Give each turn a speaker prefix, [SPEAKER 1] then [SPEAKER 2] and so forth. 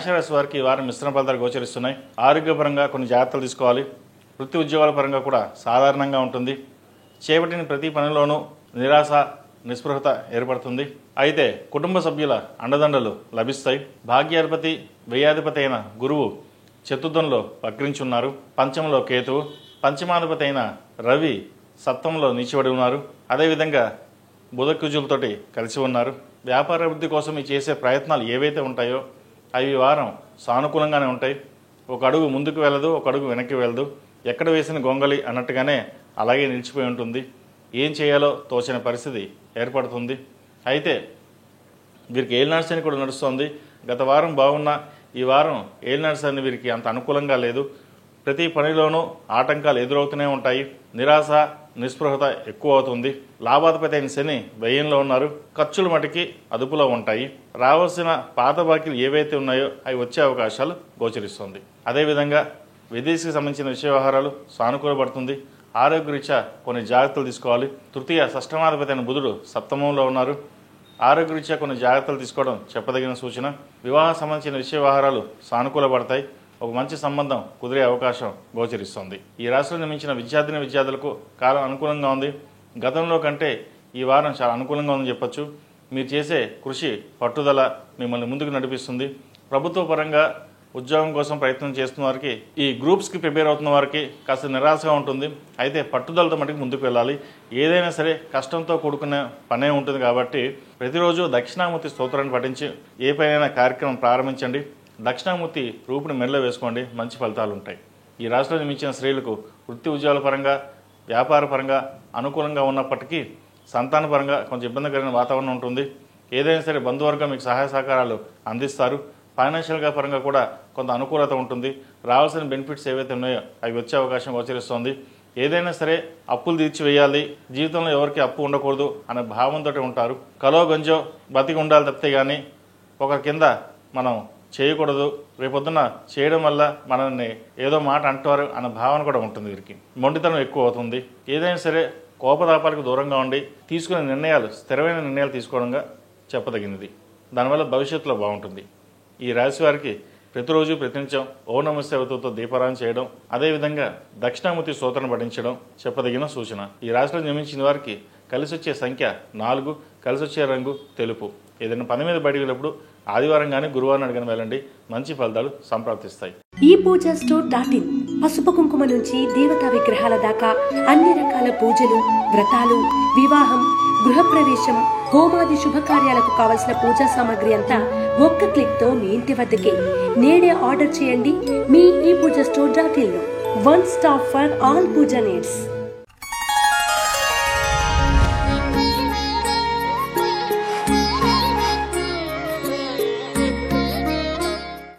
[SPEAKER 1] మేషరాశి వారికి ఈ వారం మిశ్రమ ఫలితాలు గోచరిస్తున్నాయి. ఆరోగ్యపరంగా కొన్ని జాగ్రత్తలు తీసుకోవాలి. వృత్తి ఉద్యోగాల పరంగా కూడా సాధారణంగా ఉంటుంది. చేపట్టిన ప్రతి పనిలోనూ నిరాశ నిస్పృహత ఏర్పడుతుంది. అయితే కుటుంబ సభ్యుల అండదండలు లభిస్తాయి. భాగ్యాధిపతి వ్యయాధిపతి అయిన గురువు చతుర్థంలో వక్రించున్నారు. పంచమంలో కేతువు, పంచమాధిపతి అయిన రవి సప్తమంలో నీచిబడి ఉన్నారు. అదేవిధంగా బుధకుజులతోటి కలిసి ఉన్నారు. వ్యాపార అభివృద్ధి కోసం ఈ చేసే ప్రయత్నాలు ఏవైతే ఉంటాయో అవి వారం సానుకూలంగానే ఉంటాయి. ఒక అడుగు ముందుకు వెళ్ళదు, ఒక అడుగు వెనక్కి వెళ్ళదు. ఎక్కడ వేసిన గొంగలి అన్నట్టుగానే అలాగే నిలిచిపోయి ఉంటుంది. ఏం చేయాలో తోచిన పరిస్థితి ఏర్పడుతుంది. అయితే వీరికి ఏలినాటి శని కూడా నడుస్తుంది. గత వారం బాగున్న ఈ వారం ఏలినాటి శని వీరికి అంత అనుకూలంగా లేదు. ప్రతి పనిలోనూ ఆటంకాలు ఎదురవుతూనే ఉంటాయి. నిరాశ నిస్పృహత ఎక్కువ అవుతుంది. లాభాధిపతి అయిన శని వ్యయంలో ఉన్నారు. ఖర్చులు మటుకి అదుపులో ఉంటాయి. రావాల్సిన పాత బాకీలు ఏవైతే ఉన్నాయో అవి వచ్చే అవకాశాలు గోచరిస్తుంది. అదేవిధంగా విదేశీకి సంబంధించిన విషయ వ్యవహారాలు సానుకూలపడుతుంది. ఆరోగ్యరీత్యా కొన్ని జాగ్రత్తలు తీసుకోవాలి. తృతీయ షష్టమాధిపతి అయిన బుధుడు సప్తమంలో ఉన్నారు. ఆరోగ్యరీత్యా కొన్ని జాగ్రత్తలు తీసుకోవడం చెప్పదగిన సూచన. వివాహ సంబంధించిన విషయ వ్యవహారాలు సానుకూలపడతాయి. ఒక మంచి సంబంధం కుదిరే అవకాశం గోచరిస్తుంది. ఈ రాశిలో నిర్మించిన విద్యార్థులకు కాలం అనుకూలంగా ఉంది. గతంలో కంటే ఈ వారం చాలా అనుకూలంగా ఉందని చెప్పొచ్చు. మీరు చేసే కృషి పట్టుదల మిమ్మల్ని ముందుకు నడిపిస్తుంది. ప్రభుత్వ పరంగా ఉద్యోగం కోసం ప్రయత్నం చేస్తున్న వారికి, ఈ గ్రూప్స్కి ప్రిపేర్ అవుతున్న వారికి కాస్త నిరాశగా ఉంటుంది. అయితే పట్టుదలతో మటుకు ముందుకు వెళ్ళాలి. ఏదైనా సరే కష్టంతో కూడుకునే పనే ఉంటుంది కాబట్టి ప్రతిరోజు దక్షిణామూర్తి స్తోత్రాన్ని పఠించి ఏ పైన కార్యక్రమం ప్రారంభించండి. దక్షిణామూర్తి రూపుని మెడలో వేసుకోండి. మంచి ఫలితాలు ఉంటాయి. ఈ రాశిలో నిర్మించిన స్త్రీలకు వృత్తి ఉద్యోగాల పరంగా వ్యాపార పరంగా అనుకూలంగా ఉన్నప్పటికీ సంతానపరంగా కొంచెం ఇబ్బందికరమైన వాతావరణం ఉంటుంది. ఏదైనా సరే బంధువర్గం మీకు సహాయ సహకారాలు అందిస్తారు. ఫైనాన్షియల్గా పరంగా కూడా కొంత అనుకూలత ఉంటుంది. రావాల్సిన బెనిఫిట్స్ ఏవైతే ఉన్నాయో అవి వచ్చే అవకాశం గోచరిస్తుంది. ఏదైనా సరే అప్పులు తీర్చివేయాలి, జీవితంలో ఎవరికి అప్పు ఉండకూడదు అనే భావంతో ఉంటారు. కలో గంజో బతికి ఉండాలి తప్పితే కానీ ఒకరి కింద మనం చేయకూడదు. రేపొద్దున చేయడం వల్ల మనల్ని ఏదో మాట అంటారు అన్న భావన కూడా ఉంటుంది. వీరికి మొండితనం ఎక్కువ అవుతుంది. ఏదైనా సరే కోపతాపాలకు దూరంగా ఉండి తీసుకునే నిర్ణయాలు స్థిరమైన నిర్ణయాలు తీసుకోవడంగా చెప్పదగినది. దానివల్ల భవిష్యత్తులో బాగుంటుంది. ఈ రాశి వారికి ప్రతిరోజు ప్రతినిత్యం ఓ నమస్తేవతతో దీపారాధన చేయడం, అదేవిధంగా దక్షిణామూర్తి స్తోత్రం పఠించడం చెప్పదగిన సూచన. ఈ రాశిలో జన్మించిన వారికి కలిసి వచ్చే సంఖ్య 4, కలిసి వచ్చే రంగు తెలుపు. ఏదైనా పని మీద బయటకు వెళ్ళినప్పుడు ఆదివారం కానీ గురువారం అడిగిన వెళ్ళండి. మంచి ఫలితాలు సంప్రాప్తిస్తాయి.
[SPEAKER 2] ఈ పూజా స్టోర్ .in పసుపు కుంకుమ నుంచి దేవతా విగ్రహాల దాకా అన్ని రకాల పూజలు, వ్రతాలు, వివాహం, గృహప్రవేశం, హోమాది శుభకార్యాలకు కావలసిన పూజా సామాగ్రి అంతా ఒక్క క్లిక్ తో మీ ఇంటి వద్దకే. నేడే ఆర్డర్ చేయండి మీ ఈ పూజా స్టోర్ .in లో. One stop for all pooja needs.